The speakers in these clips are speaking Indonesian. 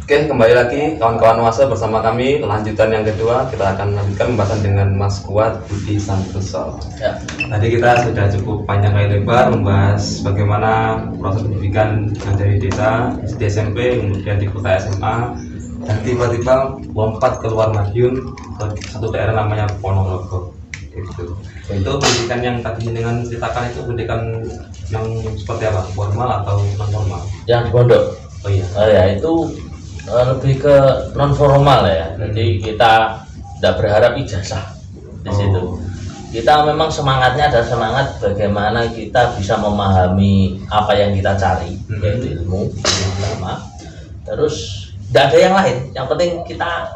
Oke, kembali lagi kawan-kawan Wasa bersama kami. Lanjutan yang kedua, kita akan lanjutkan pembahasan dengan Mas Kuat Budi Santoso. Ya. Tadi kita sudah cukup panjang kali lebar membahas bagaimana proses pendidikan dari desa, di SMP, kemudian di kota SMA, dan tiba-tiba lompat keluar Madiun ke satu daerah namanya Ponorogo. Itu pendidikan yang tadi dengan ceritakan itu pendidikan yang seperti apa? Formal atau non formal? Yang di pondok. Oh iya. Ya itu lebih ke non formal ya. Jadi kita tidak berharap ijazah di situ. Kita memang semangatnya adalah semangat bagaimana kita bisa memahami apa yang kita cari, yaitu ilmu yang pertama. Terus tidak ada yang lain. Yang penting kita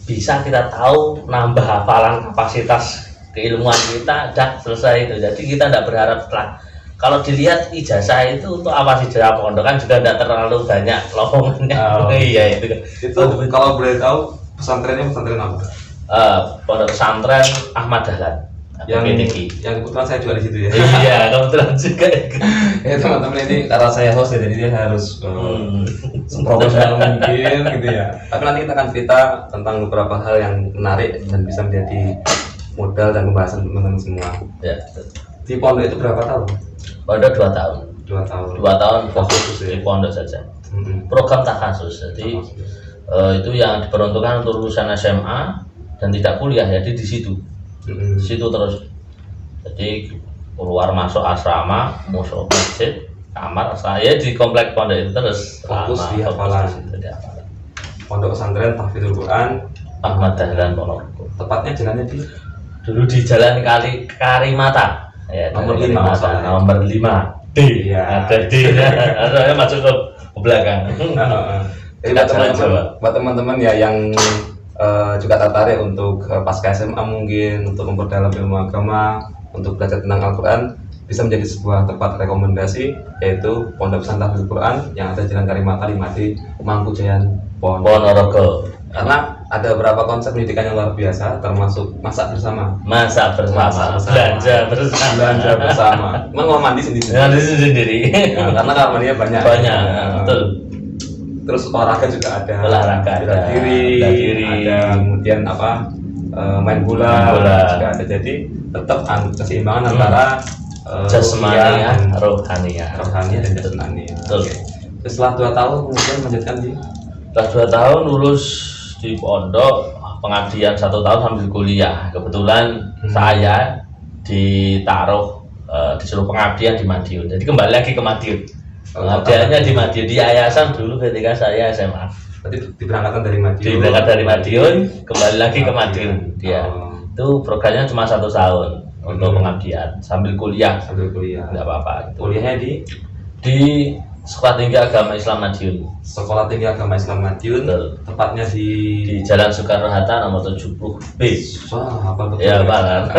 bisa kita tahu nambah hafalan kapasitas keilmuan kita, dah selesai itu. Jadi kita tidak berharap setelah. Kalau dilihat ijazah itu untuk apa sih ijazah pondok kan juga tidak terlalu banyak lowongannya. Iya itu. Itu kalau boleh tahu pesantrennya pesantren apa? Pondok pesantren Ahmad Dahlan. Yang kebetulan saya juga di situ ya. Iya kebetulan juga. Ya teman-teman ini karena saya host ya, jadi dia harus seprofesional mungkin gitu ya. Tapi nanti kita akan cerita tentang beberapa hal yang menarik dan bisa menjadi modal dan pembahasan teman-teman semua. Ya. Di pondok itu berapa tahun? Pondok 2 tahun. 2 tahun. 2 tahun Khusus ya? di pondok saja. Program takhasus. Jadi itu yang diperuntukkan untuk lulusan SMA dan tidak kuliah, jadi di situ. Di situ terus. Jadi keluar masuk asrama, masuk masjid, kamar, saya di komplek pondok itu terus fokus di hafalan. Pondok pesantren Tahfidzul Quran Ahmad Dahlan Ponorogo. Tepatnya jalannya di dulu di Jalan Karimata. Ya, nomor 5 nomor 5 D ya, ada D saya masuk ke belakang. Jadi buat teman-teman ya yang juga tertarik untuk pasca SMA mungkin untuk memperdalam ilmu agama, untuk belajar tentang Al-Quran, bisa menjadi sebuah tempat rekomendasi, yaitu Pondok Pesantren Tahfidzul Quran yang ada Jalan Karimata 5D Mangkujayan Ponorogo. Karena ada beberapa konsep pendidikan yang luar biasa, termasuk masak bersama, belanja bersama, mau mandi sendiri. Ya, karena kamar mandinya banyak. Betul. Terus olahraga juga ada. Bela diri. Ada kemudian main bola. Juga ada. Jadi tetap keseimbangan antara jasmani, rohania dan jasmani. Betul. Setelah 2 tahun kemudian melanjutkan setelah 2 tahun lulus di pondok, pengabdian 1 tahun sambil kuliah. Kebetulan saya ditaruh disuruh pengabdian di Madiun, jadi kembali lagi ke Madiun. Pengabdiannya di Madiun, di yayasan dulu ketika saya SMA. Berarti diberangkatkan dari Madiun. Diberangkat dari Madiun, kembali lagi ke Madiun. Dia itu programnya cuma 1 tahun untuk pengabdian sambil kuliah. Nggak apa-apa. Kuliahnya di Sekolah Tinggi Agama Islam Madiun. Sekolah Tinggi Agama Islam Madiun. Betul. Tepatnya di Jalan Soekarno Hatta nomor 70B. Wah, apa betul? Ya, Pak.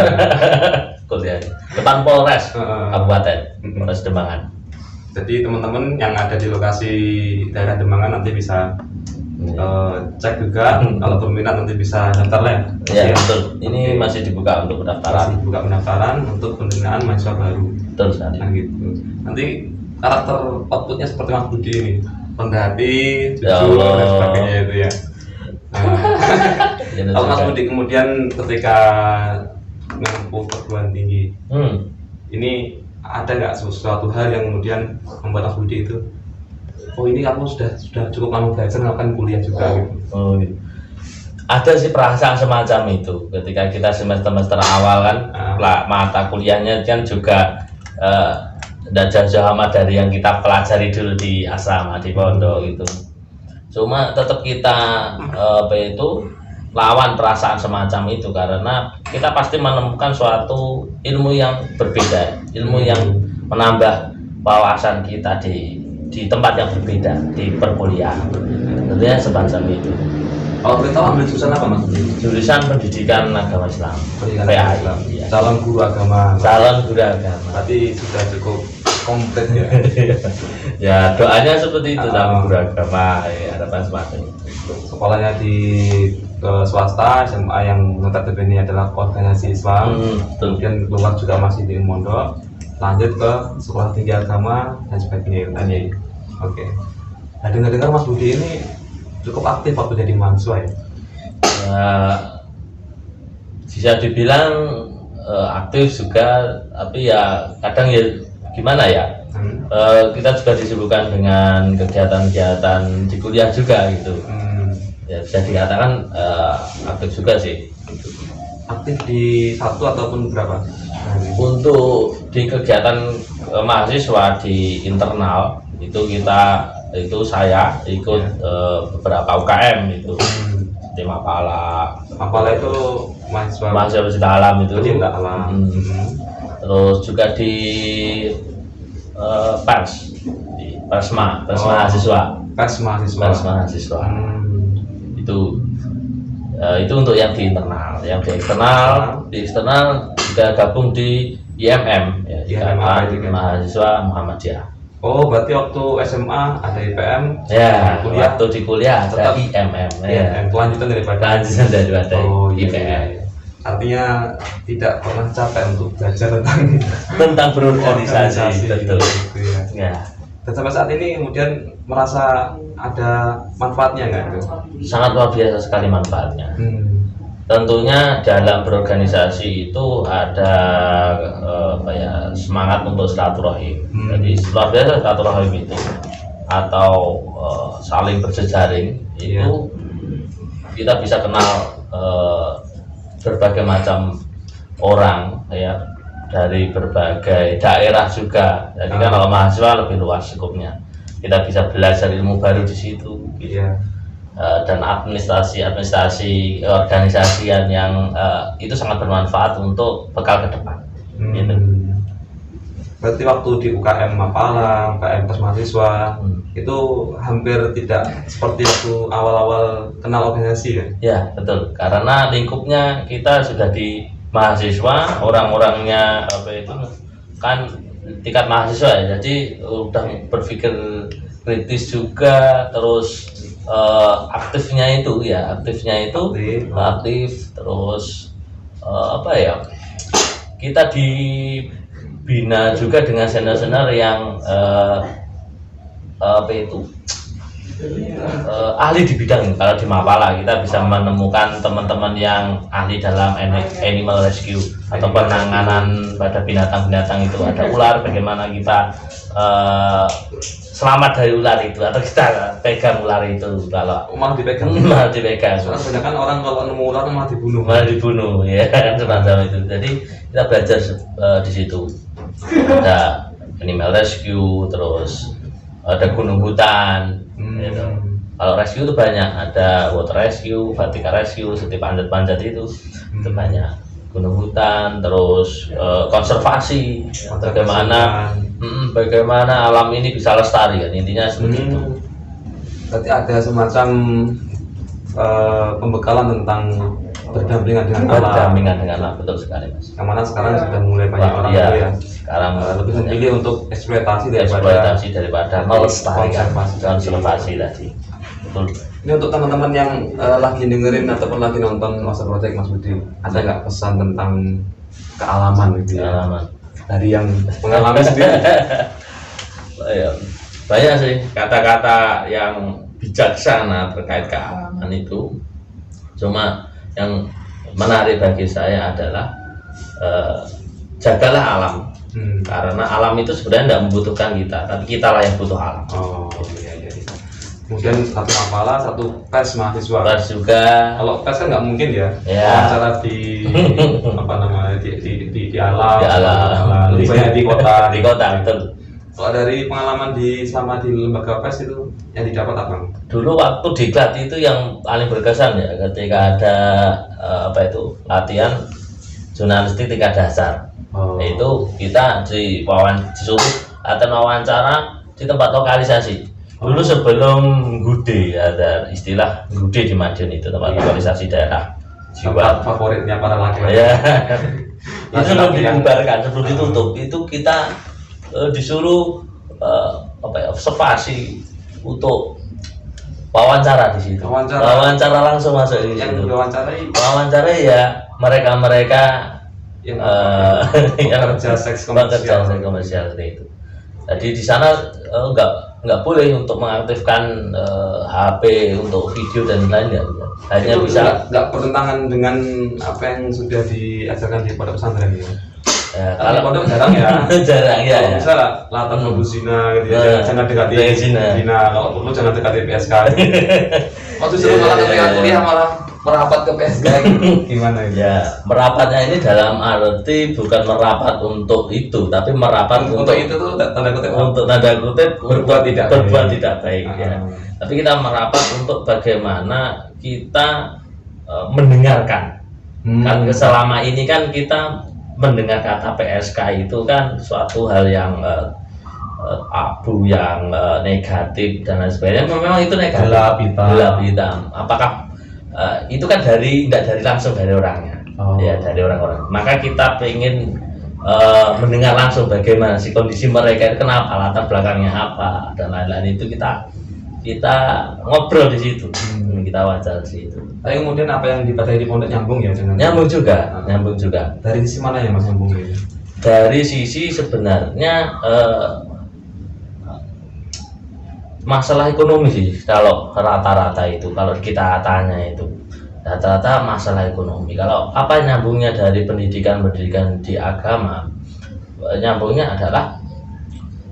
Kuliah. Depan Polres Kabupaten Polres Demangan. Jadi teman-teman yang ada di lokasi daerah Demangan nanti bisa cek juga. Kalau berminat nanti bisa daftar lah ya. Betul. Ini masih dibuka untuk pendaftaran. Masih dibuka pendaftaran untuk penerimaan mahasiswa baru. Betul sekali. Nah, gitu. Nanti karakter outputnya seperti Mas Budi ini, rendah hati, jujur dan sebagainya itu ya. Kalau Mas Budi kemudian ketika menempuh perguruan tinggi, ini ada nggak sesuatu hal yang kemudian membuat Mas Budi itu, oh ini kamu sudah cukup lama belajar, melakukan kuliah juga gitu. Gitu. Ada sih perasaan semacam itu ketika kita semester awal kan, mata kuliahnya kan juga tidak jauh-jauh amat dari yang kita pelajari dulu di asrama di pondok itu. Cuma tetap kita lawan perasaan semacam itu karena kita pasti menemukan suatu ilmu yang berbeda, ilmu yang menambah wawasan kita di tempat yang berbeda di perkuliahan. Tentunya semacam itu. Kalau boleh tahu ambil jurusan apa Mas? Jurusan Pendidikan Agama Islam. PAI. Ya. Calon guru agama. Berarti sudah cukup komplit ya. Ya doanya seperti itu calon guru agama. Ya, harapan semacam itu. Sekolahnya di swasta, SMA yang notabene adalah organisasi Islam. Kemudian keluar juga masih di Mondok. Lanjut ke sekolah tinggi agama dan sebagainya. Oke. Nah dengar-dengar Mas Budi ini cukup aktif waktu jadi mahasiswa ya. Ya, bisa dibilang aktif juga, tapi ya kadang ya gimana ya, kita juga disibukkan dengan kegiatan-kegiatan di kuliah juga gitu. Ya bisa dikatakan aktif juga sih. Aktif di satu ataupun berapa? Untuk di kegiatan mahasiswa di internal itu saya ikut beberapa UKM itu, di Mapala. Mapala itu mahasiswa Pecinta alam itu. pecinta alam. Terus juga di pers, di persma mahasiswa. Pers mahasiswa. Pers mahasiswa. Itu untuk yang di internal. Yang di eksternal juga gabung di IMM ya, Ikatan Mahasiswa Muhammadiyah. Oh, berarti waktu SMA ada IPM, Ya, kuliah waktu di kuliah ada tetap IMM ya. Kelanjutan daripada daripada iya, IPM. iya. Artinya tidak pernah capek untuk belajar Tentang berorganisasi, betul. gitu ya. Ya, Dan sampai saat ini kemudian merasa ada manfaatnya nggak itu? sangat luar biasa sekali manfaatnya. Tentunya dalam berorganisasi itu ada semangat untuk silaturahim. Jadi luar biasa silaturahim itu atau saling berjejaring itu kita bisa kenal berbagai macam orang ya, dari berbagai daerah juga. Jadi kan kalau mahasiswa lebih luas skupnya. Kita bisa belajar ilmu baru di situ. Gitu. Dan administrasi organisasian yang itu sangat bermanfaat untuk bekal ke depan. Gitu. Berarti waktu di UKM Mapala, UKM Pers Mahasiswa itu hampir tidak seperti waktu awal-awal kenal organisasi ya? Ya betul, karena lingkupnya kita sudah di mahasiswa, orang-orangnya itu kan tingkat mahasiswa ya, jadi udah berpikir kritis juga, terus aktif, terus kita dibina juga dengan senior-senior yang ahli di bidang. Kalau di Mapala kita bisa menemukan teman-teman yang ahli dalam animal rescue atau penanganan pada binatang-binatang itu. Ada ular, bagaimana kita selamat dari ular itu, atau kita pegang ular itu. Kalau malah dipegang. Soalnya kebanyakan orang kalau nemu ular malah dibunuh Ya kan, semacam itu. Jadi kita belajar di situ. Ada animal rescue, terus ada gunung hutan. Gitu. Kalau rescue itu banyak, ada water rescue, vertical rescue, seperti panjat-panjat itu banyak. Gunung hutan, terus konservasi, bagaimana alam ini bisa lestari kan, intinya seperti itu. Berarti ada semacam pembekalan tentang berdampingan dengan alam. Betul sekali Mas. Yang mana sekarang sudah mulai banyak orang ya. Sekarang lebih memilih untuk eksploitasi daripada melestarikan, konservasi tadi. Betul. Ini untuk teman-teman yang lagi dengerin ataupun lagi nonton Masa Project Mas Budi, ada nggak pesan tentang kealaman gitu ya? Kealaman dari yang mengalami sendiri. Banyak sih kata-kata yang bijaksana terkait kealaman itu. Cuma yang menarik bagi saya adalah jagalah alam. Karena alam itu sebenarnya tidak membutuhkan kita, tapi kita lah yang butuh alam. Iya. Kemudian satu Mapala, satu Pers Mahasiswa. Pers juga. Kalau Pers kan nggak mungkin ya. Wawancara di di alam. Lebih banyak di kota. Di kota, betul. Kalau dari pengalaman sama di lembaga Pers itu yang didapat apa? Dulu waktu diklat itu yang paling berkesan ya, ketika ada latihan jurnalistik tingkat dasar. Itu kita disuruh wawancara di tempat lokalisasi. Dulu sebelum Gude, ada istilah Gude di Madiun, itu tempat lokalisasi daerah tempat favoritnya para laki-laki. Ya. Itu sebelum dibubarkan, sebelum ditutup, itu kita disuruh observasi untuk wawancara di situ. Wawancara langsung masuk di situ. Wawancara ya mereka yang kerja seks komersial seperti itu. Jadi di sana nggak boleh untuk mengaktifkan HP untuk video dan lainnya. Hanya Itu bisa nggak bertentangan dengan apa yang sudah diajarkan di pondok pesantren ya. kalau Pondok jarang ya. jarang ya. Kalau Ya. bisa lah, latar zina gitu Nah, ya. Jangan dekati zina. zina. Kalau perlu jangan dekati PSK. Waktu disuruh malah ketika kuliah malah merapat ke PSK gitu. Gimana itu? Ya, merapatnya ini dalam arti bukan merapat untuk itu, tapi merapat Untuk itu tuh tanda kutip untuk tanda kutip Berbuat tidak berbuat baik. tidak baik ya. Ah. Tapi kita merapat untuk bagaimana kita mendengarkan. Kan selama ini kan kita mendengar kata PSK itu kan suatu hal yang abu, yang negatif dan lain sebagainya. Memang itu negatif. Gelap hitam. Gelap hitam. Apakah itu kan tidak dari langsung dari orangnya, Oh. ya dari orang-orang. Maka kita pengen mendengar langsung bagaimana sih kondisi mereka, kenapa, latar belakangnya apa dan lain-lain. Itu kita ngobrol di situ, kita wajar di situ. Tapi kemudian apa yang dipelajari di pondok nyambung ya dengan Nyambung juga. dari sisi mana ya Mas nyambung ini? Dari sisi sebenarnya masalah ekonomi sih, kalau rata-rata itu, kalau kita tanya itu rata-rata masalah ekonomi. Kalau apa nyambungnya dari pendidikan di agama, nyambungnya adalah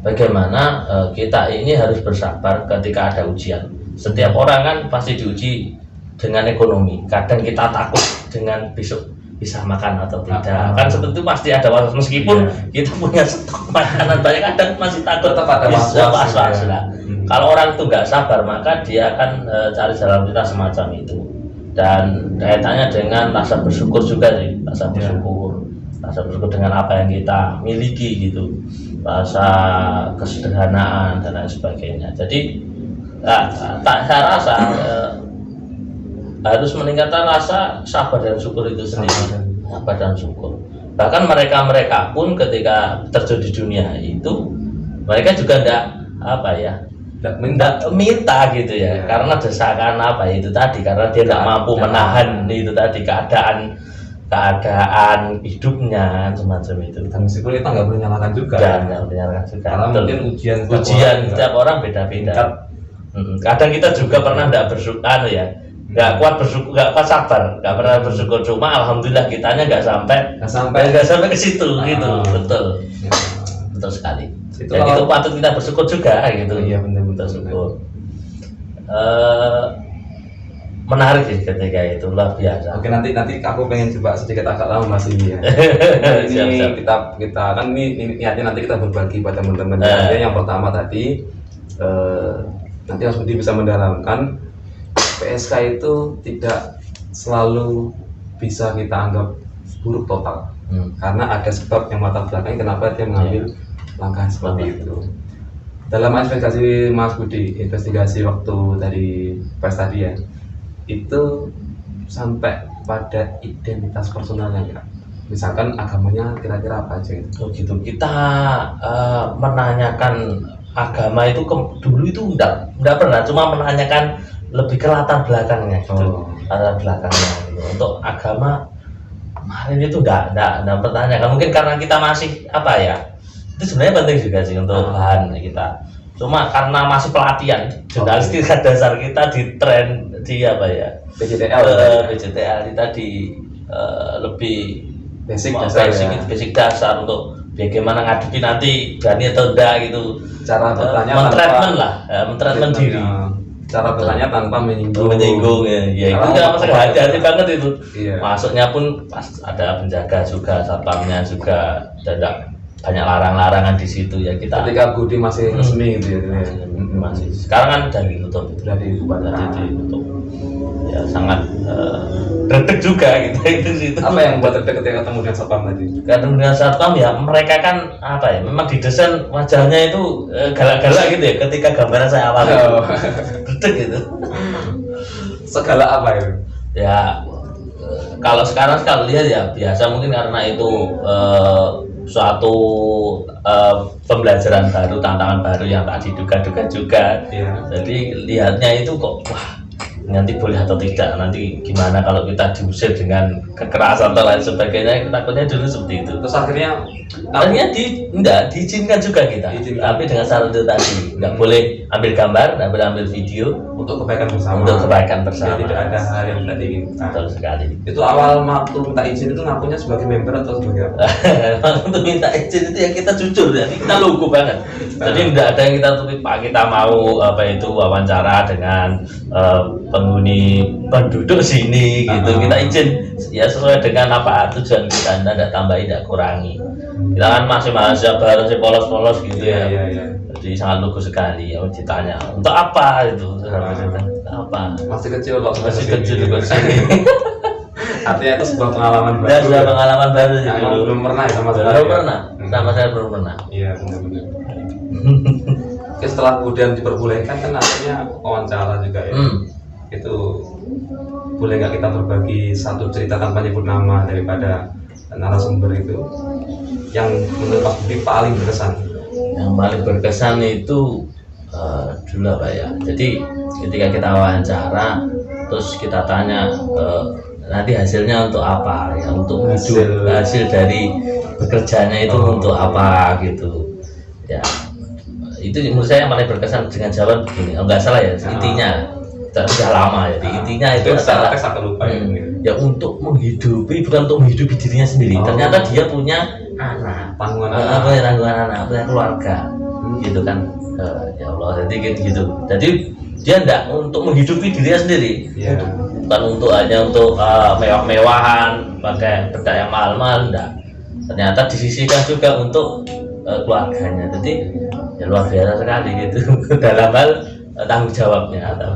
bagaimana kita ini harus bersabar ketika ada ujian. Setiap orang kan pasti diuji dengan ekonomi. Kadang kita takut dengan besok bisa makan atau tidak. Kan seperti itu pasti ada was-was, meskipun kita punya stok makanan banyak, kadang masih takut Tetap ada was-was, lah. Kalau orang itu nggak sabar, maka dia akan cari jalan pintas semacam itu. Dan kaitannya dengan rasa bersyukur juga sih, rasa bersyukur dengan apa yang kita miliki gitu, rasa kesederhanaan dan lain sebagainya. Jadi saya rasa harus meningkatkan rasa sabar dan syukur itu sendiri. Sabar dan syukur. Bahkan mereka pun ketika terjun di dunia itu, mereka juga tidak minta gitu ya, karena desakan itu tadi, karena dia tidak mampu menahan itu tadi keadaan hidupnya semacam itu. Dan meskipun kita nggak boleh nyalakan juga. Karena mungkin ujian setiap orang beda-beda. Kadang kita juga pernah tidak bersyukur ya, nggak kuat sabar, nggak pernah bersyukur. Cuma alhamdulillah kitanya nggak sampai ke situ gitu. Betul sekali. Itu patut kita bersyukur juga gitu. Iya benar bersyukur. Menarik sih ketika itu, luar biasa. Oke, nanti aku pengen coba sedikit agak lama Mas ini ya. Ini kita kan ini niatnya nanti kita berbagi pada teman-teman. Yang pertama tadi nanti Mas Budi bisa mendalamkan PSK itu tidak selalu bisa kita anggap buruk total. Karena ada sebab yang latar belakangnya kenapa dia mengambil langkah seperti itu. Dalam investigasi Mas Budi, investigasi waktu dari PES tadi ya, itu sampai pada identitas personalnya ya. Misalkan agamanya kira-kira apa aja gitu. Oh gitu. Kita menanyakan agama itu dulu itu enggak pernah, cuma menanyakan lebih ke latar belakangnya gitu. Latar belakangnya gitu. Untuk agama kemarin itu enggak pertanyaan. Mungkin karena kita masih itu sebenarnya penting juga sih untuk bahan kita. Cuma karena masih pelatihan jurnalistika dasar kita di tren di PJTL tadi lebih basic dasar untuk bagaimana ngadepi nanti berani atau enggak gitu. Cara bertanya mentreatment diri. Cara bertanya tanpa menyinggung ya itu kan masa hati-hati banget itu. Iya. Masuknya pun pas ada penjaga juga, satpamnya juga, tidak banyak larang-larangan di situ ya kita. Ketika Budi masih resmi gitu ya. Masih. Sekarang kan udah ditutup itu. Ditutup. Ya sangat redek juga gitu itu situ. Apa yang membuat redek ketika ketemu dengan satpam tadi? Ketemu dengan satpam ya, mereka kan memang didesain wajahnya itu galak-galak gitu ya, ketika gambaran saya awal itu redek gitu. Segala apa itu? Ya kalau sekarang lihat ya biasa, mungkin karena itu suatu pembelajaran baru, tantangan baru yang tak diduga-duga juga. Iya. Jadi lihatnya itu kok wah nanti boleh atau tidak, nanti gimana kalau kita diusir dengan kekerasan atau lain sebagainya, takutnya dulu seperti itu. Terus akhirnya Enggak diizinkan juga kita, tapi dengan syarat itu tadi, nggak boleh ambil gambar, nggak boleh ambil video untuk kebaikan bersama. untuk kebaikan bersama. Jadi tidak ada hal yang tidak diinginkan. Betul sekali. Itu awal waktu minta izin itu ngakunya sebagai member atau sebagai apa? Untuk minta izin itu ya kita jujur ya, kita lugu banget. Jadi tidak ada yang kita tutup, Pak, kita mau apa itu wawancara dengan penghuni penduduk sini gitu, kita izin ya sesuai dengan apa tujuan kita, tidak tambahin, tidak kurangi. Kita kan masih mahasiswa baru, masih polos-polos gitu ya. Jadi sangat lugu sekali ya, ditanya untuk apa itu, apa? Masih kecil waktu Masih kecil juga sini. Artinya itu sebuah pengalaman baru. Ya, sudah pengalaman baru sih. Yang belum pernah ya sama sekali. Belum pernah, sama saya belum pernah. Iya benar-benar. Oke, setelah kemudian diperbolehkan kan akhirnya wawancara juga ya. Itu boleh nggak kita berbagi satu cerita tanpa nyebut nama daripada narasumber itu yang menurut Mas Budi paling berkesan? Yang paling berkesan itu dulu apa ya, jadi ketika kita wawancara terus kita tanya nanti hasilnya untuk apa ya, untuk hidup, hasil dari bekerjanya itu untuk apa gitu ya. Itu menurut saya yang paling berkesan dengan jawaban begini, nggak salah ya, intinya sudah lama jadi intinya itu adalah ya untuk menghidupi, bukan untuk menghidupi dirinya sendiri. Ternyata dia punya anak, tanggungan anak, punya keluarga gitu kan. Ya Allah, jadi gitu. Jadi dia enggak untuk menghidupi dirinya sendiri, bukan untuk hanya untuk mewah-mewahan, pakai bedak yang mahal-mahal, enggak. Ternyata disisihkan juga untuk keluarganya. Jadi ya luar biasa sekali gitu dalam hal tanggung jawabnya atau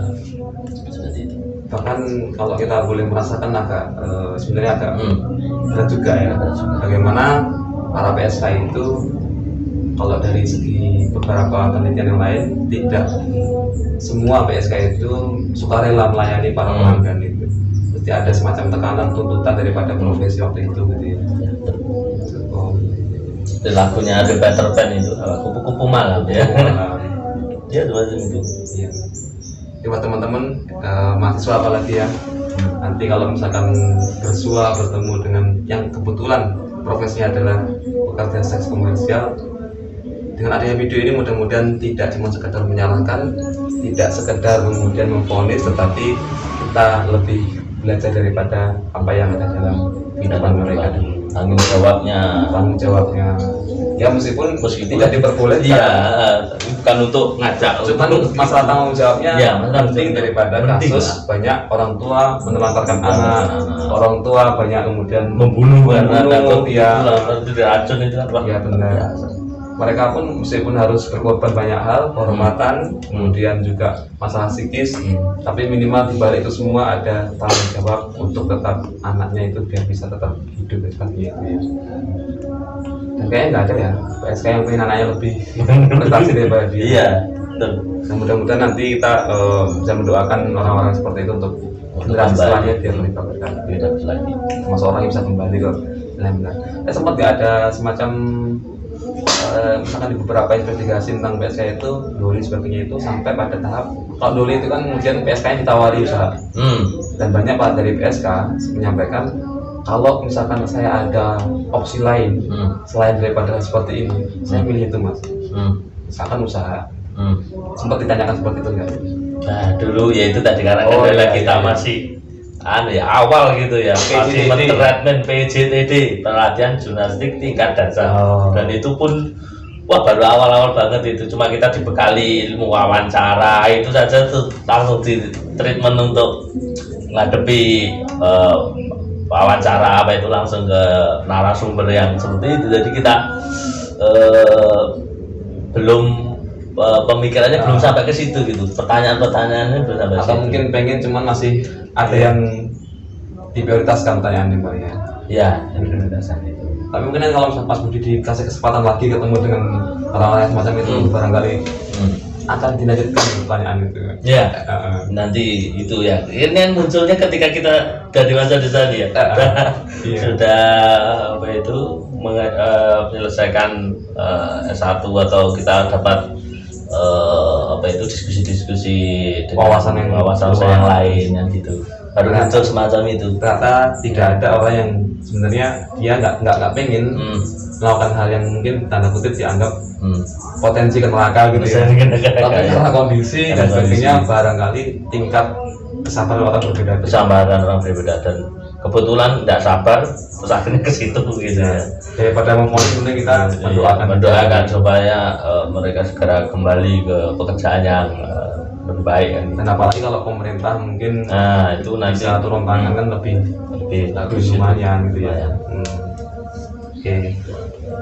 seperti itu. Bahkan kalau kita boleh merasakan agak sebenarnya agak berat juga ya, bagaimana para PSK itu kalau dari segi beberapa penelitian yang lain, tidak semua PSK itu sukarela melayani para pelanggan itu. Jadi ada semacam tekanan tuntutan daripada profesi waktu itu gitu ya. Itu lagunya ada Peter Pan itu, kupu-kupu malam ya. Dia semacam itu. Iya. Buat teman-teman mahasiswa apalagi ya, nanti kalau misalkan bersua bertemu dengan yang kebetulan profesinya adalah pekerja seks komersial, dengan adanya video ini mudah-mudahan tidak cuma sekedar menyalahkan, tidak sekedar kemudian memvonis, tetapi kita lebih belajar daripada apa yang ada dalam kehidupan mereka dulu. Tanggung jawabnya ya meskipun tidak diperbolehkan, iya, bukan untuk ngajak, cuman masalah tanggung jawabnya ya, penting daripada kasus banyak orang tua menelantarkan anak, orang tua banyak kemudian membunuh ya, diracun itu apa ya benar. Mereka pun meskipun harus berkorban banyak hal, kehormatan, kemudian juga masalah psikis, tapi minimal di balik itu semua ada tanggung jawab untuk tetap anaknya itu biar bisa tetap hidup seperti itu ya. Dan kayaknya nggak ada ya PSK yang pengen anaknya lebih prestasi daripada dia. Iya. Dan mudah-mudahan nanti kita bisa mendoakan orang-orang seperti itu untuk generasi setelahnya biar lebih bagus lagi. Termasuk orang yang bisa kembali ke benar-benar. Sempat nggak ada semacam misalkan di beberapa investigasi tentang PSK itu, doli sebagainya itu sampai pada tahap kalau doli itu kan kemudian PSK-nya ditawari usaha, dan banyak pak dari PSK menyampaikan kalau misalkan saya ada opsi lain selain daripada seperti ini, saya pilih itu mas. Misalkan usaha, sempat ditanyakan seperti itu enggak? Nah dulu ya itu tadi karena kita masih awal gitu ya, masih menerapkan PJTD, pelatihan jurnalistik tingkat dasar, dan itu pun baru awal-awal banget itu, cuma kita dibekali ilmu wawancara itu saja tuh langsung di treatment untuk ngadepi wawancara apa itu langsung ke narasumber yang seperti itu. Jadi kita belum pemikirannya belum sampai ke situ gitu, pertanyaan-pertanyaannya belum sampai. Atau mungkin pengen cuman masih ada yang diprioritaskan pertanyaannya pak ya. Iya, yang diprioritaskan itu. Tapi mungkin kalau misalnya Mas Budi dikasih kesempatan lagi ketemu dengan orang-orang yang semacam itu, barangkali akan dilanjutkan pertanyaan itu. Ya, nanti itu ya. Ini yang munculnya ketika kita dari masa di sana ya. Sudah apa itu menyelesaikan S1 atau kita dapat apa itu diskusi-diskusi dengan Wawasan yang saya yang lain yang gitu. Baru muncul semacam itu. Ternyata tidak ada orang yang sebenarnya dia nggak pengen melakukan hal yang mungkin tanda kutip dianggap potensi ke neraka gitu ya. Tapi karena kondisi dan sebagainya barangkali tingkat kesabaran orang berbeda. Kesabaran orang berbeda dan kebetulan tidak sabar terus akhirnya ke situ gitu ya. Daripada memfonis kita mendoakan supaya mereka segera kembali ke pekerjaan yang lebih baik kan. Dan apalagi kalau pemerintah mungkin itu nanti bisa turun tangan kan lebih lumayan gitu ya. Oke.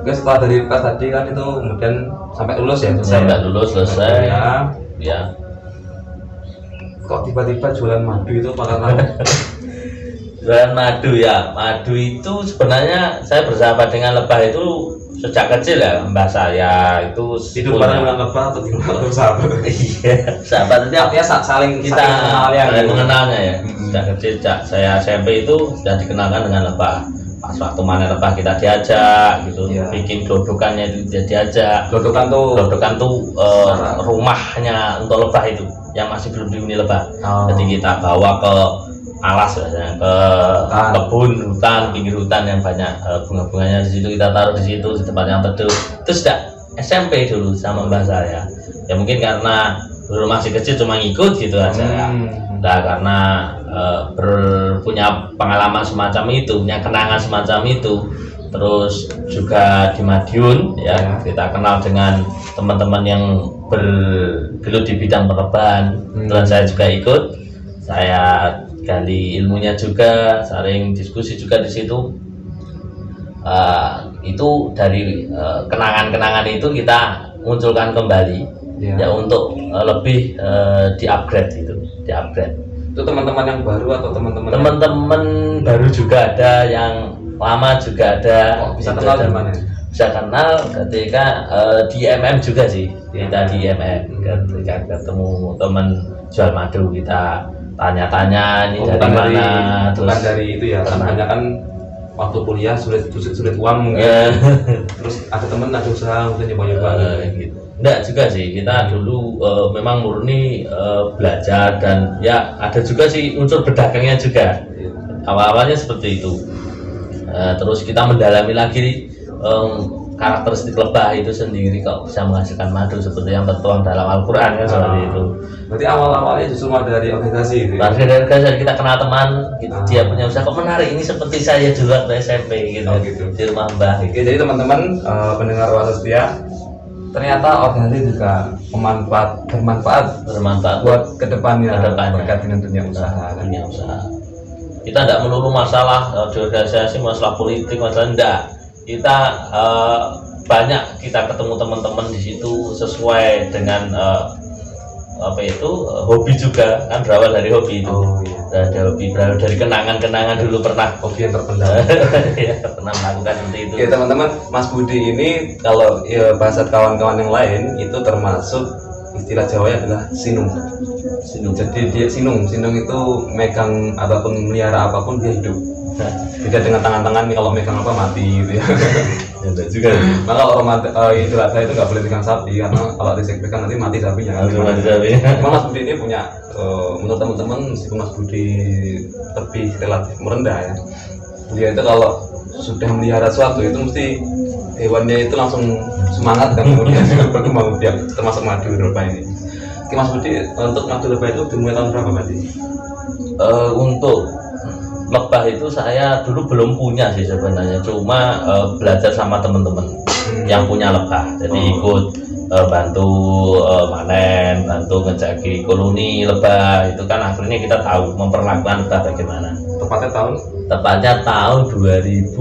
Setelah dari kelas tadi kan itu kemudian sampai lulus ya, sampai lulus selesai ya. Kok tiba-tiba jualan madu itu karena jualan madu ya? Madu itu sebenarnya saya bersahabat dengan lebah itu sejak kecil ya. Mbah saya itu hidup bareng dengan lebah atau gimana sahabat? Iya, sahabat itu artinya saling kita mengenalnya ya. Sejak kecil, saya SMP itu sudah dikenalkan dengan lebah. Pas waktu mana lebah kita diajak gitu, bikin glodokannya itu diajak. Glodokan tuh rumahnya untuk lebah itu yang masih belum dihuni lebah. Jadi kita bawa ke alas biasanya, ke kebun hutan, pinggir hutan yang banyak bunga-bunganya, di situ kita taruh di situ di tempat yang teduh. Itu sudah SMP dulu sama mbah saya. Ya mungkin karena dulu masih kecil cuma ngikut gitu aja ya. Nah karena punya pengalaman semacam itu, punya kenangan semacam itu, terus juga di Madiun ya, kita kenal dengan teman-teman yang bergelut di bidang perlebahan. Dan saya juga ikut, saya gali ilmunya juga, saling diskusi juga di situ. Itu dari kenangan-kenangan itu kita munculkan kembali ya untuk lebih di-upgrade gitu, di-upgrade. Itu teman-teman yang baru atau teman-teman baru juga ada, yang lama juga ada. Bisa kenal di mana? Bisa kenal ketika di MM juga sih. Kita di MM ketika ketemu teman jual madu, kita tanya-tanya ini dari mana. Bukan dari itu ya, karena kan waktu kuliah sulit uang mungkin. Terus ada teman ada usaha mungkin nyoba-nyoba gitu. Enggak juga sih, kita dulu memang murni belajar, dan ya ada juga sih unsur berdagangnya juga. Awal-awalnya seperti itu. Terus kita mendalami lagi karakteristik lebah itu sendiri kok bisa menghasilkan madu seperti yang tertuang dalam Al-Quran kan, seperti itu. Berarti awal-awalnya justru dari organisasi itu ya? Dari organisasi kita kenal teman, dia punya usaha kok menarik, ini seperti saya juga waktu SMP gitu, di rumah mbah. Oke, jadi teman-teman pendengar Oasis Setia, ternyata organisasi juga bermanfaat buat kedepannya berkait dengan dunia usaha. Kita tidak melulu masalah di organisasi, masalah politik, masalah enggak. Kita banyak kita ketemu teman-teman di situ sesuai dengan hobi juga kan, berawal dari hobi itu. Berawal dari kenangan-kenangan dulu pernah hobi yang terpendam. Ya, pernah melakukan seperti itu. Ya teman-teman, Mas Budi ini kalau bahasa kawan-kawan yang lain itu termasuk istilah Jawa adalah sinung. Jadi dia sinung itu megang apapun, melihara apapun dia hidup. Beda dengan tangan-tangan nih, kalau megang apa mati gitu ya. Ya juga. Maka kalau Idul Adha itu nggak boleh pegang sapi, karena kalau dipegang nanti mati sapinya. Mas Budi ini punya menurut teman-teman, meskipun Mas Budi lebih relatif merendah ya, dia itu kalau sudah melihara sesuatu itu mesti hewannya itu langsung semangat kan, kemudian berkembang biak, termasuk madu lebah ini. Oke Mas Budi, untuk madu lebah itu dimulai tahun berapa berarti? Untuk lebah itu saya dulu belum punya sih sebenarnya, cuma belajar sama teman-teman yang punya lebah. Jadi ikut bantu panen, bantu ngejagi koloni lebah. Itu kan akhirnya kita tahu memperlakukan lebah bagaimana. Tepatnya tahun 2016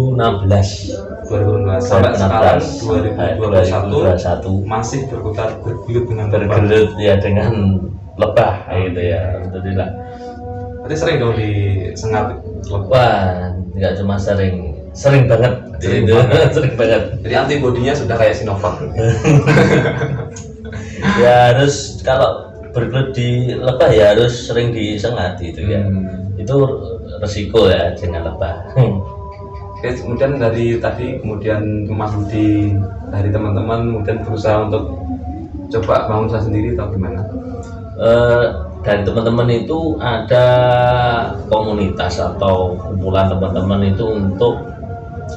sampai sekarang 2021 masih bergelut ya dengan lebah gitu ya. Alhamdulillah. Berarti sering dong disengat lebah? Wah, nggak cuma sering banget. Sering banget. Jadi antibodinya sudah kayak Sinovac. Ya harus, kalau bergelut di lebah ya harus sering disengat gitu ya. Itu resiko ya dengan lebah. Oke, kemudian dari tadi, kemudian Mas Budi dari teman-teman kemudian berusaha untuk coba bangun usaha sendiri atau gimana? Dari teman-teman itu ada komunitas atau kumpulan teman-teman itu untuk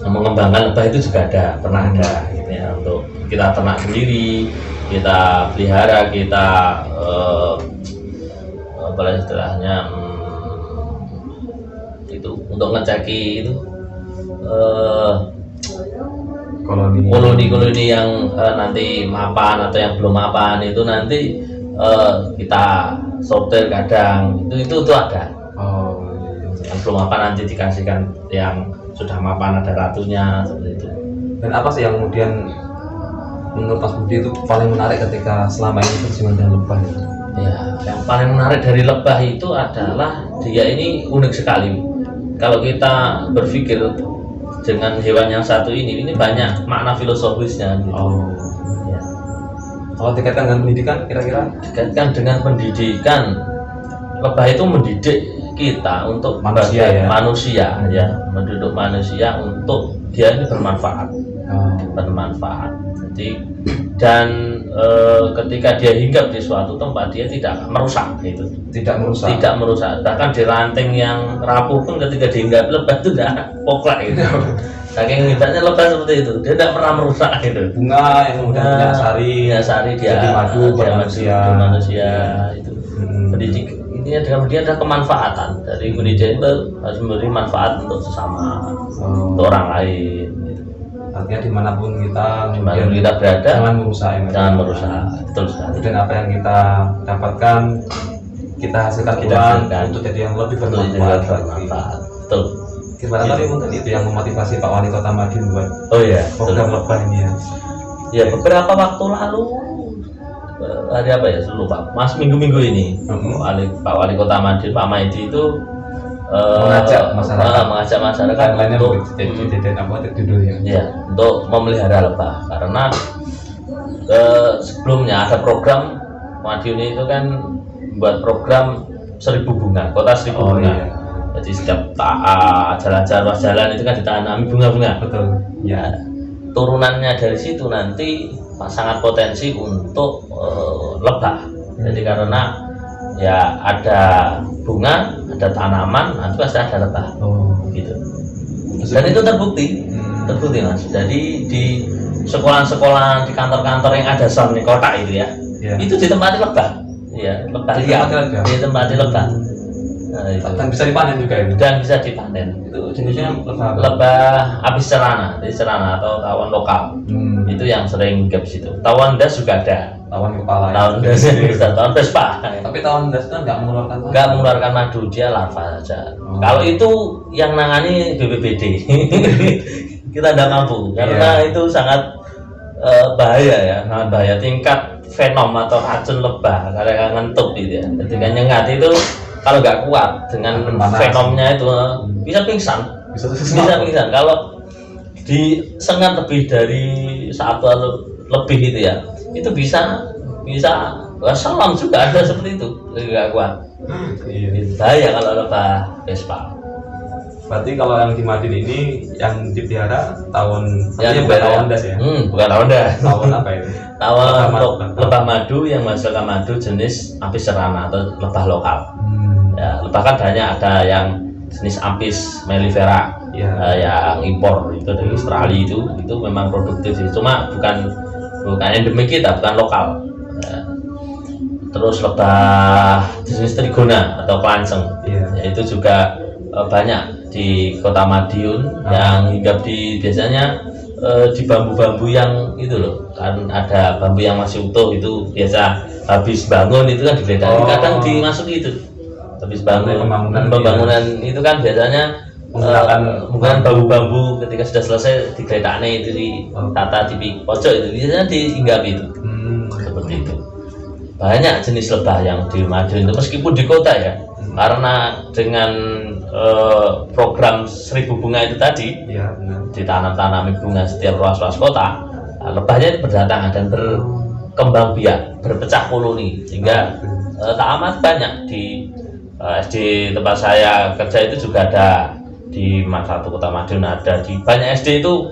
mengembangkan lebah itu juga pernah ada gitu ya, untuk kita ternak sendiri, kita pelihara, kita apa istilahnya itu untuk ngeceki itu koloni yang nanti mapan atau yang belum mapan itu nanti kita sortir kadang itu ada. Yang belum mapan nanti dikasihkan yang sudah mapan, ada ratunya seperti itu. Dan apa sih yang kemudian menurut Mas Budi itu paling menarik ketika selama ini berjuang dengan lebah itu? Ya, yang paling menarik dari lebah itu adalah dia ini unik sekali. Kalau kita berpikir dengan hewan yang satu ini banyak makna filosofisnya gitu. Ya. Kalau dikaitkan dengan pendidikan, kira-kira? Dikaitkan dengan pendidikan, lebah itu mendidik kita untuk manusia ya, mendidik manusia untuk dia ini bermanfaat. Jadi dan ketika dia hinggap di suatu tempat dia tidak merusak gitu. Tidak merusak. Bahkan di ranting yang rapuh pun ketika dihinggap lebah itu tidak poklek gitu. Saking hebatnya lebah seperti itu, dia tidak pernah merusak gitu. Bunga yang kemudian punya sari dia jadi madu buat manusia itu. Pendidik intinya dengan dia ada kemanfaatan dari pendidikan itu harus memberi manfaat untuk sesama, untuk orang lain. Gitu. Artinya dimanapun kita berada, jangan merusak. Betul sekali. Dan apa yang kita dapatkan kita hasilkan untuk jadi yang lebih bermanfaat. Betul. Gimana tadi mungkin itu yang memotivasi Pak Wali Kota Madiun buat program lebah ini ya? Ya beberapa waktu lalu hari apa ya lupa, Mas minggu ini Pak Wali Kota Madiun Pak Maidi itu mengajak masyarakat untuk untuk memelihara lebah karena sebelumnya ada program Madiun itu kan buat program 1000 bunga, kota 1000 bunga. Iya. Jadi setiap jalan-jalan itu kan ditanami bunga-bunga. Betul. Ya, turunannya dari situ nanti sangat potensi untuk lebah. Jadi karena ya ada bunga, ada tanaman, nanti pasti ada lebah. Gitu. Dan itu terbukti Mas. Jadi di sekolah-sekolah, di kantor-kantor yang ada sound kota itu ya, itu ditempati lebah. Ya, lebah liar. Ditempati lebah. Dan bisa dipanen juga itu. Dan bisa dipanen. Itu jenisnya lebah apis cerana, atau tawon lokal. Itu yang sering gap situ. Tawon das juga ada. Tawon kepala. Tawon das bisa, tawon vespa. Tapi tawon das itu nggak mengeluarkan madu, dia larva saja. Kalau itu yang nangani BPBD. Kita tidak mampu karena itu sangat bahaya ya, sangat bahaya. Tingkat venom atau racun lebah kalau ngentuk gitu ya. Ketika nyengat itu kalau nggak kuat dengan fenomnya itu bisa pingsan. Kalau disengat lebih dari 1 atau lebih itu ya, itu bisa salam juga ada seperti itu, nggak kuat. Bahaya kalau lebah vespa. Berarti kalau yang di Madiun ini yang dipelihara tawon das ya? Bukan tawon das. Tawon apa itu? Tawon untuk lebah madu yang menghasilkan madu jenis apis cerana atau lebah lokal. Ya, lebah kan banyak, ada yang jenis apis mellifera, yang impor itu dari Australia itu memang produktif sih. Cuma bukan endemik kita, bukan lokal. Ya. Terus lebah jenis trigona atau kelanceng, itu juga banyak di Kota Madiun yang hinggap di biasanya di bambu-bambu yang itu loh, kan ada bambu yang masih utuh itu biasa habis bangun itu kan digeledah, kadang dimasuki itu habis bangun pembangunan itu kan biasanya menggunakan bambu-bambu, ketika sudah selesai digeletaknya itu ditata di pojok itu biasanya dihinggapi itu seperti itu. Banyak jenis lebah yang di Madiun itu meskipun di kota ya, karena dengan program 1000 bunga itu tadi ditanam-tanami bunga setiap ruas-ruas kota, lebahnya itu berdatangan dan berkembang biak, berpecah koloni sehingga tak amat banyak di SD tempat saya kerja itu juga ada, di Mat 1 Kota Madiun ada, di banyak SD itu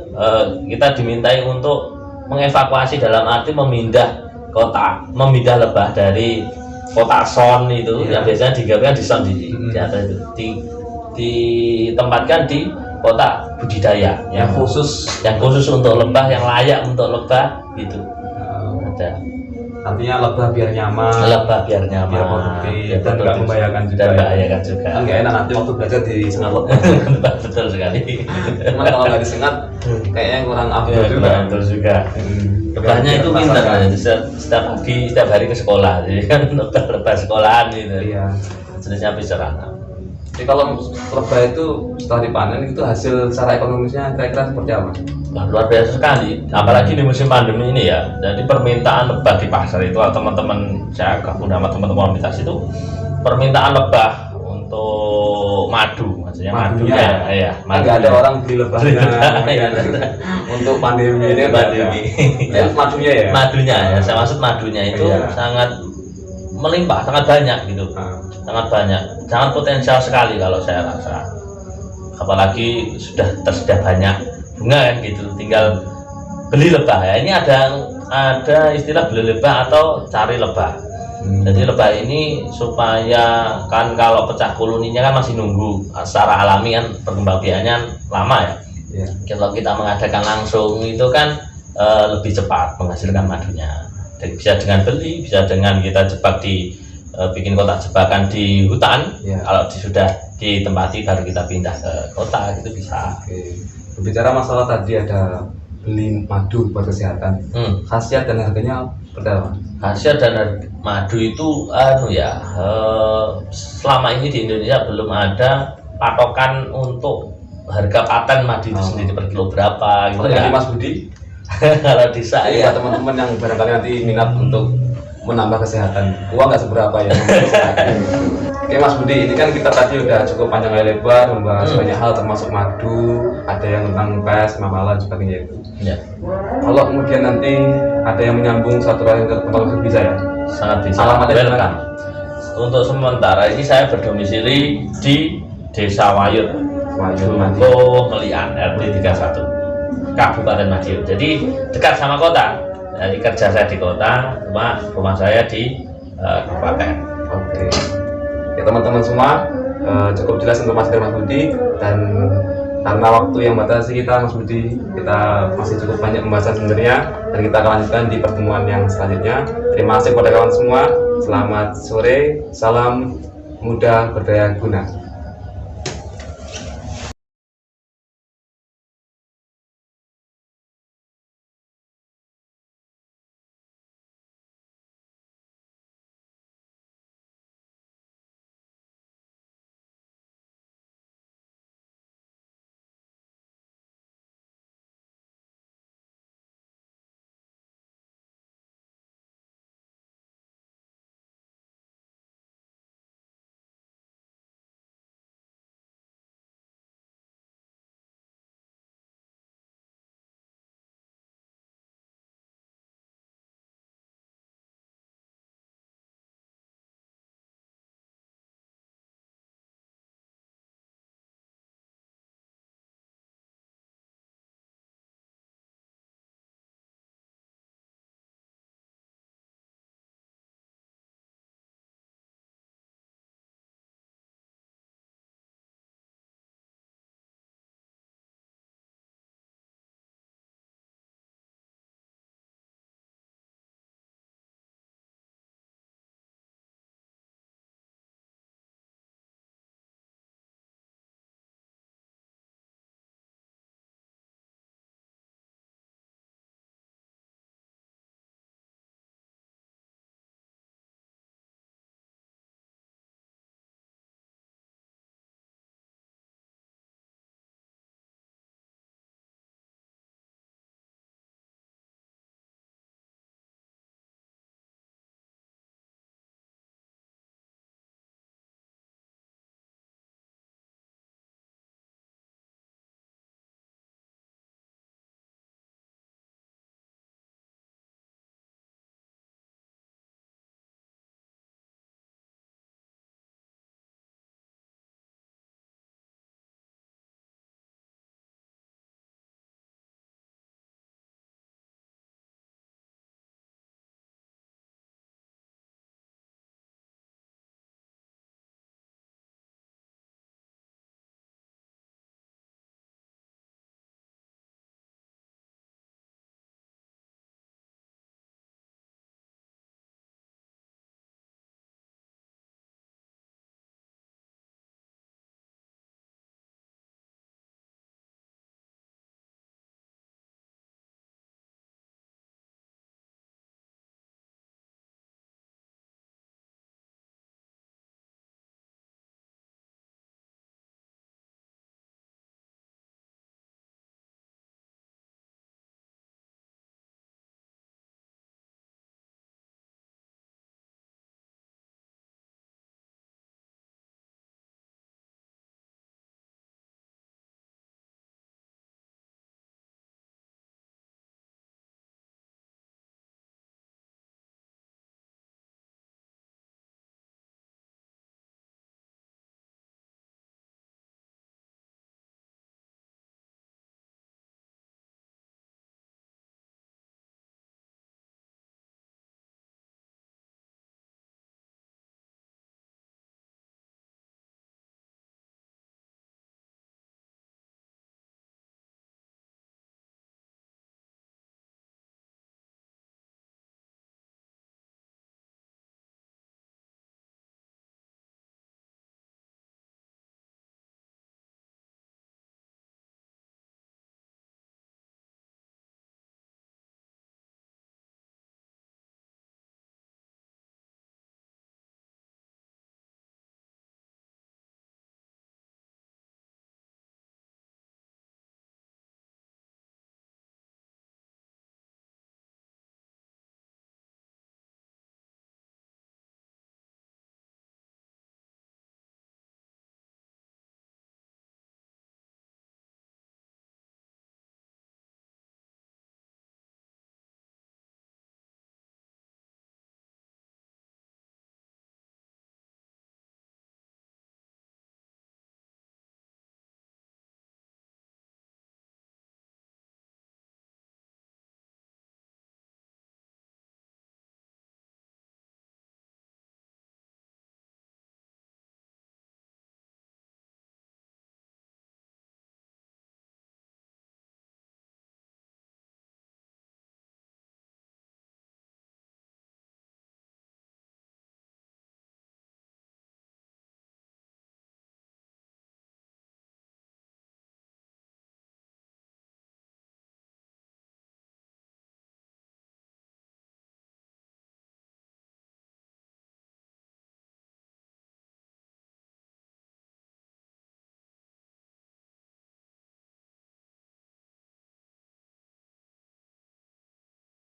kita dimintai untuk mengevakuasi, dalam arti memindah kota, memindah lebah dari kota son itu yang biasanya digawekan di son di atas itu ditempatkan di kota budidaya yang khusus untuk lebah, yang layak untuk lebah gitu. Ada artinya lebah biar nyaman, biar biar produktif, dan nggak produktif. membahayakan juga. Dan membahayakan juga. Kan nggak enak nanti waktu belajar disengat lebah. Betul sekali. Cuman kalau nggak disengat kayaknya kurang afdol juga. Betul juga. Lebahnya itu pintar kan, setiap pagi, setiap hari ke sekolah, jadi kan lebah sekolahan gitu. Iya. Jenisnya piserana. Jadi kalau lebah itu setelah dipanen itu hasil secara ekonomisnya kira-kira seperti apa? Wah, luar biasa sekali, apalagi di musim pandemi ini ya. Jadi permintaan lebah di pasar itu, teman-teman saya gabung sama teman-teman komunitas itu, permintaan lebah untuk madu, maksudnya madunya ya. Nggak ada orang beli lebahnya untuk pandemi ini. Madunya ya. Madunya ya, saya maksud madunya itu sangat melimpah, sangat banyak gitu, sangat banyak, sangat potensial sekali kalau saya rasa. Apalagi sudah tersedia banyak bunga kan gitu, tinggal beli lebah ya. Ini ada istilah beli lebah atau cari lebah. Jadi lebah ini supaya kan kalau pecah koloninya kan masih nunggu, secara alami kan perkembangbiakannya lama ya. Kalau kita mengadakan langsung itu kan lebih cepat menghasilkan madunya. Jadi bisa dengan beli, bisa dengan kita jebak di bikin kotak jebakan di hutan. Kalau sudah ditempati baru kita pindah ke kota, gitu bisa. Berbicara masalah tadi ada beli madu buat kesehatan, khasiat dan harganya berapa? Khasiat dan madu itu selama ini di Indonesia belum ada patokan untuk harga paten madu itu sendiri per kilo berapa gitu. Kalau Mas Budi kalau di saya teman-teman yang barangkali nanti minat untuk menambah kesehatan, uang nggak seberapa ya. Oke Mas Budi, ini kan kita tadi udah cukup panjang lebar membahas banyak hal termasuk madu, ada yang tentang pes, mamalah, sebagainya itu. Kalau kemudian nanti ada yang menyambung satu lain ke tempat bisa ya? Sangat bisa. Alamatnya Welcome. Untuk sementara ini saya berdomisili di Desa Wayut, Dukuh Melian, RT 31. Kabupaten Madiun, jadi dekat sama kota. Jadi kerja saya di kota, rumah saya di kabupaten. Oke. Ya teman-teman semua, cukup jelas untuk Mas Budi, dan karena waktu yang batasi kita Mas Budi, kita masih cukup banyak pembahasan sebenarnya, dan kita akan lanjutkan di pertemuan yang selanjutnya. Terima kasih kepada kawan semua. Selamat sore, salam muda berdaya guna.